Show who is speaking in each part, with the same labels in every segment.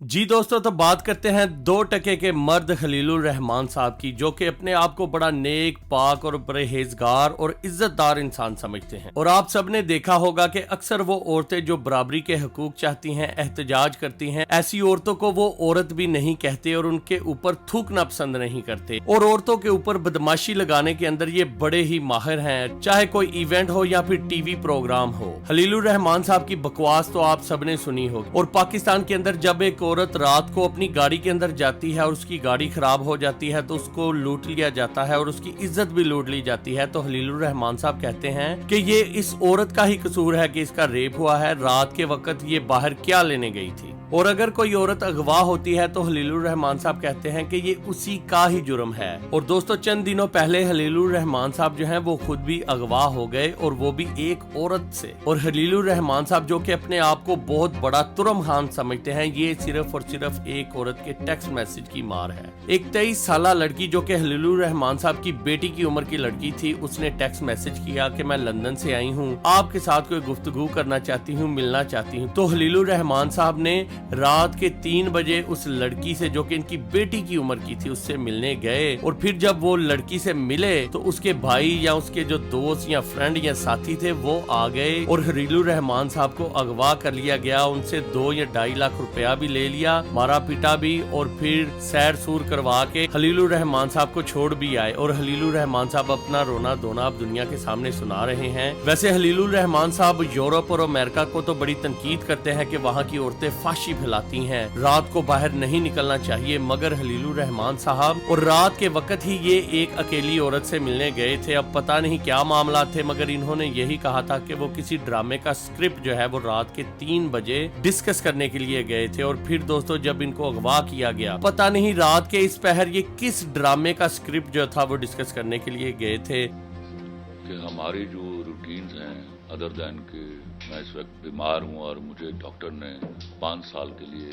Speaker 1: जी दोस्तों, तो बात करते हैं 2 टके के मर्द खलीलुर रहमान साहब की, जो कि अपने आप को बड़ा नेक, पाक और परहेजगार और इज्जतदार इंसान समझते हैं। और आप सबने देखा होगा कि अक्सर वो औरतें जो बराबरी के हकूक चाहती हैं, एहतजाज करती हैं, ऐसी औरतों को वो औरत भी नहीं कहते और उनके ऊपर थूकना पसंद नहीं करते। और औरतों के ऊपर बदमाशी लगाने के अंदर ये बड़े ही माहिर हैं, चाहे कोई इवेंट हो या फिर टीवी प्रोग्राम हो। खलीलुर रहमान साहब की बकवास तो आप सबने सुनी होगी। और पाकिस्तान के अंदर जब एक औरत रात को अपनी गाड़ी के अंदर जाती है और उसकी गाड़ी खराब हो जाती है तो उसको लूट लिया जाता है और उसकी इज्जत भी लूट ली जाती है, तो खलीलुर रहमान साहब कहते हैं कि ये इस औरत का ही कसूर है कि इसका रेप हुआ है। रात के वक्त ये बाहर क्या लेने गई थी। और अगर कोई औरत अगवा होती है तो खलीलुर रहमान साहब कहते हैं कि ये उसी का ही जुर्म है। और दोस्तों, चंद दिनों पहले खलीलुर रहमान साहब जो हैं वो खुद भी अगवा हो गए, और वो भी एक औरत से। और खलीलुर रहमान साहब जो कि अपने आप को बहुत बड़ा तुरम खान समझते हैं, ये सिर्फ और सिर्फ एक औरत के टेक्स्ट मैसेज की मार है। एक 23 साल लड़की जो कि खलीलुर रहमान साहब की बेटी की उम्र की लड़की थी, उसने टेक्स्ट मैसेज किया कि मैं लंदन से आई हूँ, आपके साथ कोई गुफ्तगू करना चाहती हूँ, मिलना चाहती हूँ। तो खलीलुर रहमान साहब ने रात के 3 बजे उस लड़की से जो कि इनकी बेटी की उम्र की थी उससे मिलने गए। और फिर जब वो लड़की से मिले तो उसके भाई या उसके जो दोस्त या फ्रेंड या साथी थे वो आ गए और खलीलुर रहमान साहब को अगवा कर लिया गया। उनसे 2 या 2.5 लाख रुपया भी ले लिया, मारा पीटा भी, और फिर सैर सूर करवा के खलीलुर रहमान साहब को छोड़ भी आए। और खलीलुर रहमान साहब अपना रोना धोना अब दुनिया के सामने सुना रहे हैं। वैसे खलीलुर रहमान साहब यूरोप और अमेरिका को तो बड़ी तनकीद करते हैं कि वहाँ की औरतें फाशी फैलाती हैं, रात को बाहर नहीं निकलना चाहिए, मगर खलीलुर रहमान साहब और रात के वक्त ही ये एक अकेली औरत से मिलने गए थे। अब पता नहीं क्या मामला थे, मगर इन्होंने यही कहा था कि वो किसी ड्रामे का स्क्रिप्ट जो है वो रात के 3 बजे डिस्कस करने के लिए गए थे। और फिर दोस्तों, जब इनको अगवा किया गया, पता नहीं रात के इस पहर ये किस ड्रामे का स्क्रिप्ट जो था वो डिस्कस करने के लिए गए थे।
Speaker 2: कि हमारी जो रूटीन्स हैं अदर दैन के, मैं इस वक्त बीमार हूँ और मुझे डॉक्टर ने 5 साल के लिए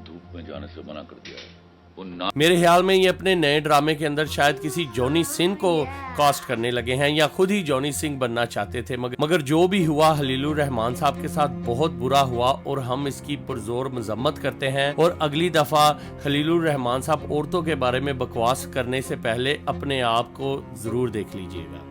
Speaker 2: धूप में जाने से मना कर दिया है।
Speaker 1: मेरे ख्याल में ये अपने नए ड्रामे के अंदर शायद किसी जॉनी सिंह को कास्ट करने लगे हैं या खुद ही जॉनी सिंह बनना चाहते थे, मगर जो भी हुआ खलीलुर रहमान साहब के साथ बहुत बुरा हुआ और हम इसकी पुरजोर मजम्मत करते हैं। और अगली दफा खलीलुर रहमान साहब औरतों के बारे में बकवास करने से पहले अपने आप को जरूर देख लीजिएगा।